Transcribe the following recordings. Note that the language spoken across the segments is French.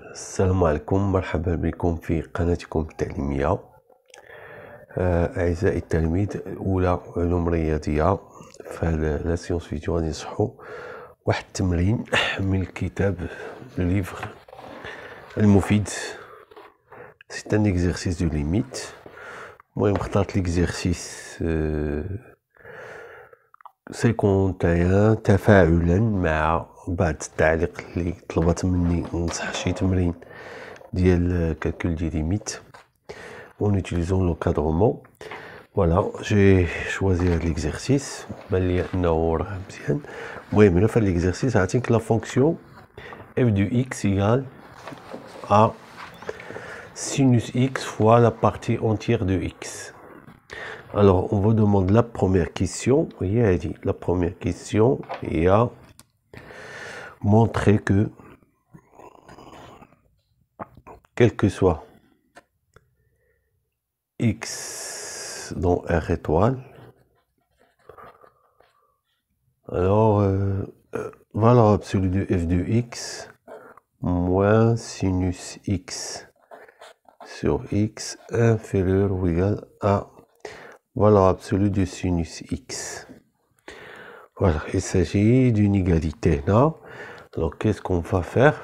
السلام عليكم، مرحبا بكم في قناتكم التعليمية. أعزائي التلاميذ أولى علوم رياضية، في هذا لا سيونس فيديو غادي نشرحو واحد التمرين من الكتاب ليفغ المفيد. سي ان اكزرسيس دو ليميت. المهم اخترت ليكزرسيس 51 تفاعلا مع بعض التعليق اللي طلبت مني نصح شي تمرين ديال calcul des limites en utilisant l'encadrement. Voilà, j'ai choisi l'exercice. بان لي انه راه مزيان. المهم هنا في هاد l'exercice عطيك لا فونكسيون f de x égale à sinus x fois la partie entière de x. Alors, on vous demande la première question. Vous voyez, elle dit la première question et à montrer que, quel que soit x dans R étoile, alors valeur absolue de f de x moins sinus x sur x inférieur ou égal à valeur absolue de sinus x. Voilà, il s'agit d'une égalité là. Alors qu'est-ce qu'on va faire?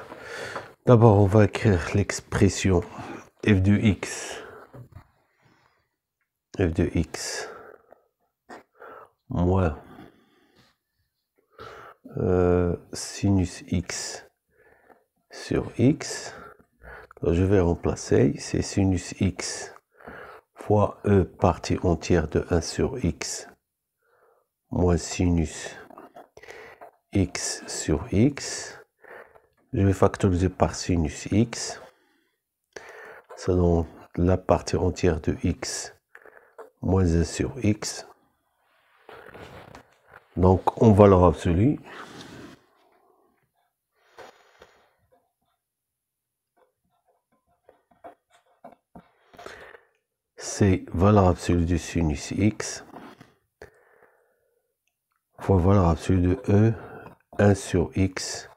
D'abord on va écrire l'expression f de x moins sinus x sur x. Alors, je vais remplacer, c'est sinus x fois e partie entière de 1 sur x moins sinus x sur x. Je vais factoriser par sinus x. Ça donne la partie entière de x moins 1 sur x. Donc, en valeur absolue, c'est valeur absolue de sinus x fois valeur absolue de e 1 sur x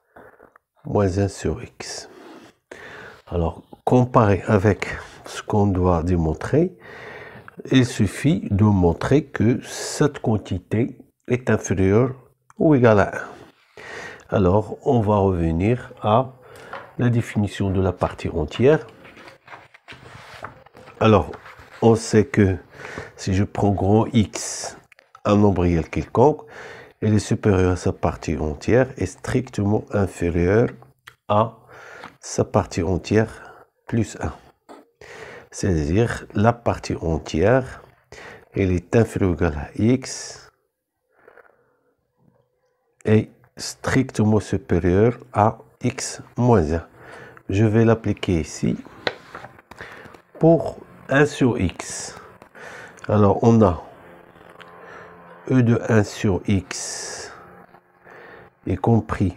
moins 1 sur x. Alors, comparé avec ce qu'on doit démontrer, il suffit de montrer que cette quantité est inférieure ou égale à 1. Alors, on va revenir à la définition de la partie entière. Alors, on sait que si je prends grand X, un nombre réel quelconque, il est supérieur à sa partie entière et strictement inférieur à sa partie entière plus 1. C'est-à-dire la partie entière, elle est inférieure ou égale à X et strictement supérieure à X moins 1. Je vais l'appliquer ici pour 1 sur X. Alors, on a E de 1 sur X est compris.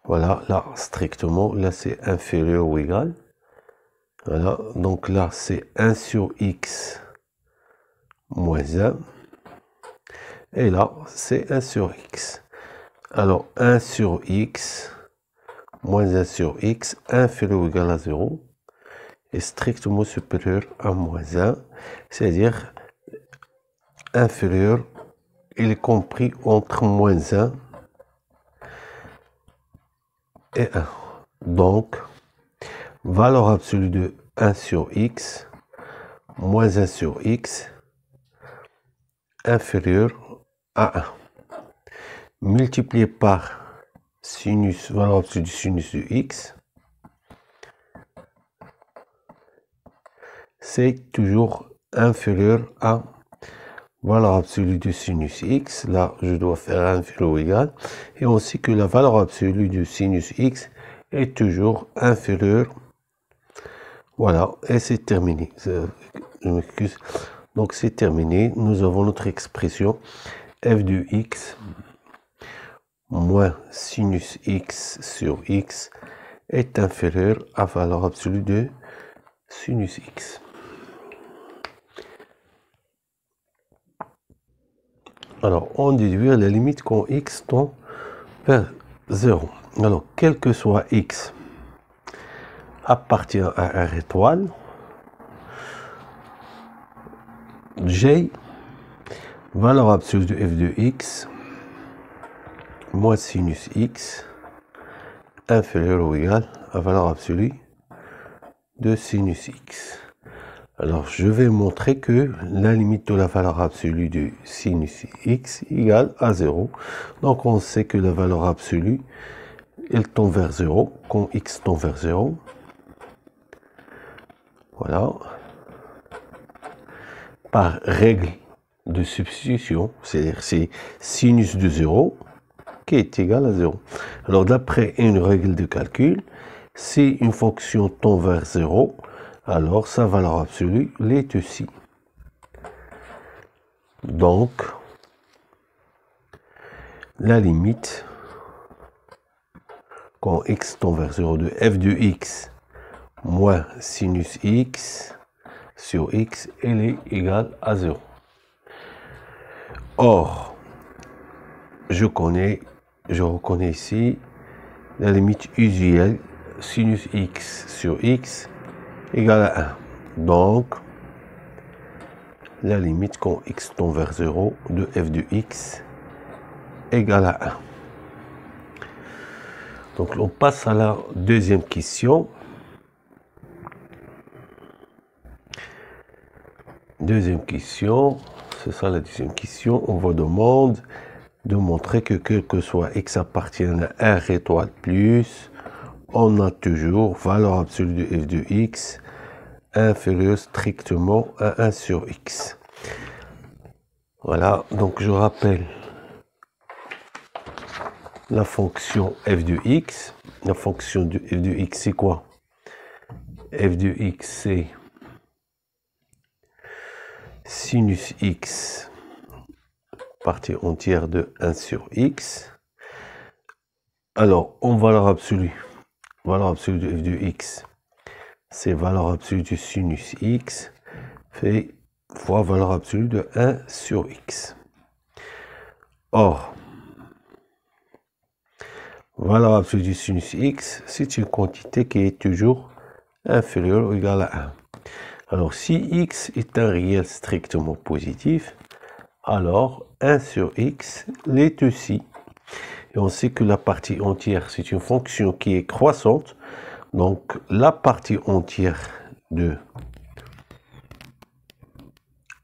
Voilà, là, strictement, là, c'est inférieur ou égal. Voilà, donc là, c'est 1 sur X moins 1. Et là, c'est 1 sur X. Alors, 1 sur X moins 1 sur X inférieur ou égal à 0 est strictement supérieur à moins 1. C'est-à-dire inférieur, il est compris entre moins 1 et 1. Donc, valeur absolue de 1 sur x moins 1 sur x inférieur à 1. Multiplié par sinus, valeur absolue du sinus de x, c'est toujours inférieur à valeur absolue du sinus x. Là, je dois faire inférieur ou égal. Et aussi que la valeur absolue du sinus x est toujours inférieure. Voilà, et c'est terminé. Je m'excuse. Donc, c'est terminé. Nous avons notre expression f de x moins sinus x sur x est inférieur à valeur absolue de sinus x. Alors, on déduit la limite quand x tend vers 0. Alors, quel que soit x appartient à R étoile, G, valeur absolue de f de x, moins sinus x, inférieur ou égal à valeur absolue de sinus x. Alors, je vais montrer que la limite de la valeur absolue de sinus x égale à 0. Donc, on sait que la valeur absolue, elle tend vers 0, quand x tend vers 0. Voilà. Par règle de substitution, c'est-à-dire c'est sinus de 0 qui est égal à 0. Alors, d'après une règle de calcul, si une fonction tend vers 0, alors sa valeur absolue l'est aussi. Donc, la limite, quand x tend vers 0 de f de x moins sinus x sur x, elle est égale à 0. Or, je reconnais ici la limite usuelle sinus x sur x égale à 1. Donc, la limite quand x tend vers 0 de f de x égale à 1. Donc, on passe à la deuxième question. Deuxième question, c'est ça la deuxième question. On vous demande de montrer que quel que soit x appartient à R étoile plus, on a toujours valeur absolue de f de x inférieure strictement à 1 sur x. Voilà, donc je rappelle la fonction f de x. La fonction de f de x, c'est quoi? F de x, c'est sinus x partie entière de 1 sur x. Alors, en valeur absolue de f de x, c'est valeur absolue du sinus x fait fois valeur absolue de 1 sur x. Or, valeur absolue du sinus x, c'est une quantité qui est toujours inférieure ou égale à 1. Alors, si x est un réel strictement positif, alors 1 sur x l'est aussi. Et on sait que la partie entière, c'est une fonction qui est croissante. Donc, la partie entière de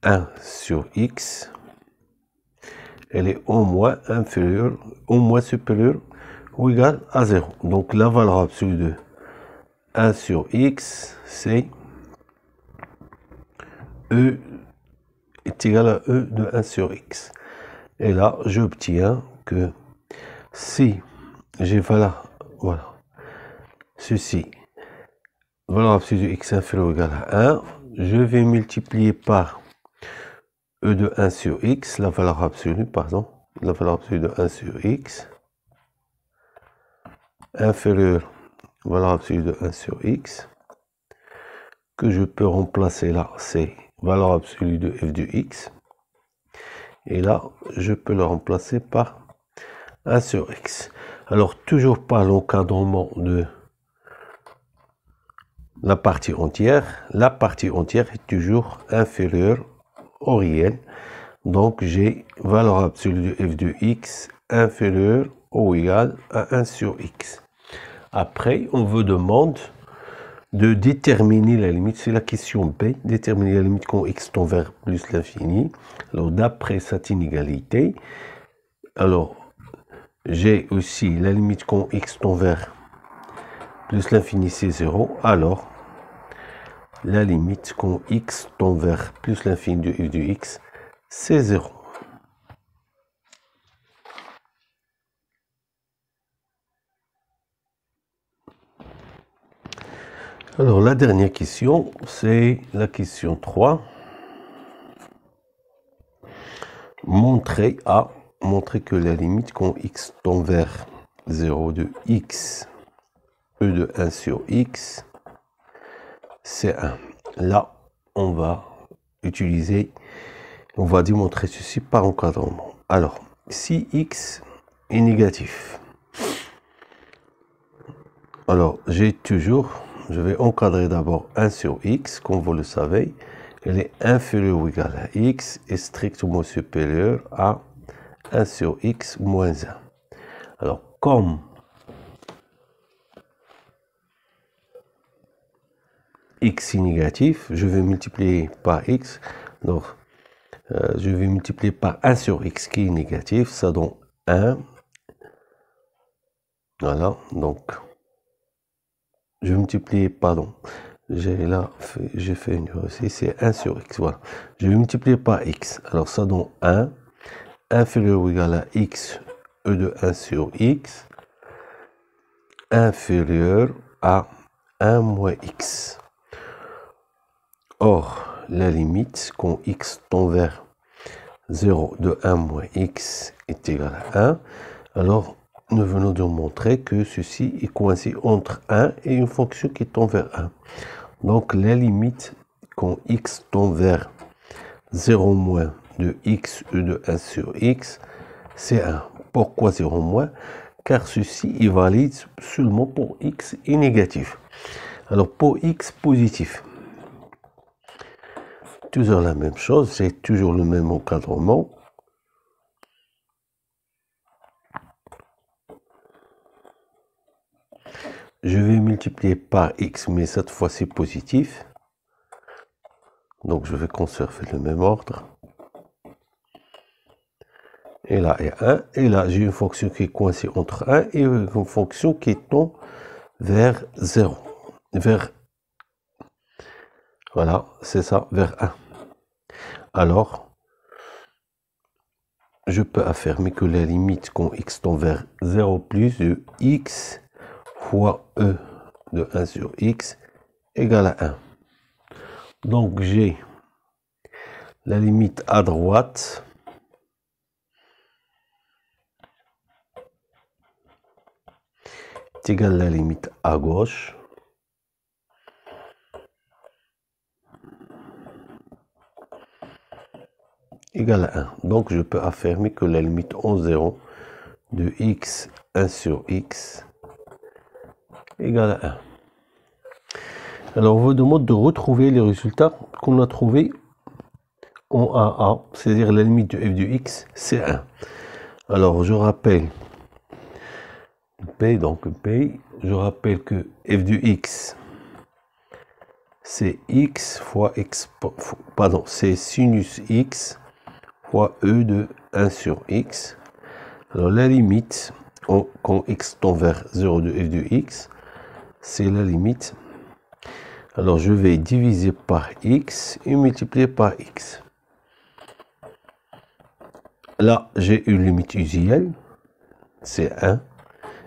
1 sur x, elle est au moins inférieure, au moins supérieure ou égale à 0. Donc, la valeur absolue de 1 sur x, c'est e est égal à e de 1 sur x. Et là, j'obtiens que si j'ai voilà, ceci, valeur absolue de x inférieure ou égale à 1, je vais multiplier par e de 1 sur x, la valeur absolue, la valeur absolue de 1 sur x, inférieure, valeur absolue de 1 sur x, que je peux remplacer là, c'est valeur absolue de f de x, et là, je peux le remplacer par 1 sur x. Alors, toujours par l'encadrement de la partie entière est toujours inférieure au réel. Donc, j'ai valeur absolue de f de x inférieure ou égale à 1 sur x. Après, on vous demande de déterminer la limite, c'est la question B, déterminer la limite quand x tend vers plus l'infini. Alors, d'après cette inégalité, alors, j'ai aussi la limite quand x tend vers plus l'infini, c'est 0. Alors, la limite quand x tend vers plus l'infini de f de x, c'est 0. Alors, la dernière question, c'est la question 3. Montrer que la limite quand x tend vers 0 de x, e de 1 sur x, c'est 1. Là, on va démontrer ceci par encadrement. Alors, si x est négatif, Alors, je vais encadrer d'abord 1 sur x, comme vous le savez. Elle est inférieure ou égale à x et strictement supérieure à 1 sur x moins 1. Alors, comme x est négatif, je vais multiplier par x. Donc, je vais multiplier par 1 sur x qui est négatif, ça donne 1. Voilà, donc, je multiplie, pardon, j'ai fait une erreur ici, c'est 1 sur x, voilà. Je vais multiplier par x, alors ça donne 1, inférieur ou égal à x, e de 1 sur x, inférieur à 1 moins x. Or, la limite, quand x tend vers 0 de 1 moins x est égal à 1, alors nous venons de montrer que ceci est coincé entre 1 et une fonction qui tend vers 1. Donc la limite quand x tend vers 0 moins de x e de 1 sur x, c'est 1. Pourquoi 0 moins? Car ceci est valide seulement pour x est négatif. Alors pour x positif, toujours la même chose, c'est toujours le même encadrement. Je vais multiplier par x, mais cette fois c'est positif. Donc je vais conserver le même ordre. Et là, il y a 1. Et là, j'ai une fonction qui est coincée entre 1 et une fonction qui tend vers 0. Voilà, c'est ça, vers 1. Alors, je peux affirmer que la limite quand x tend vers 0 plus de x fois e de 1 sur x égale à 1. Donc, j'ai la limite à droite est égale à la limite à gauche. Égale à 1. Donc, je peux affirmer que la limite en 0 de x 1 sur x égale à 1. Alors, on vous demande de retrouver les résultats qu'on a trouvés en AA, c'est-à-dire la limite de f de x, c'est 1. Alors, je rappelle P, je rappelle que f de x, c'est x fois x, pardon, c'est sinus x fois e de 1 sur x. Alors, la limite, quand x tend vers 0 de f de x, c'est la limite. Alors, je vais diviser par x et multiplier par x. Là, j'ai une limite usuelle, c'est 1.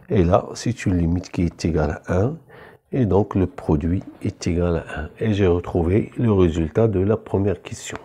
Et là, c'est une limite qui est égale à 1. Et donc, le produit est égal à 1. Et j'ai retrouvé le résultat de la première question.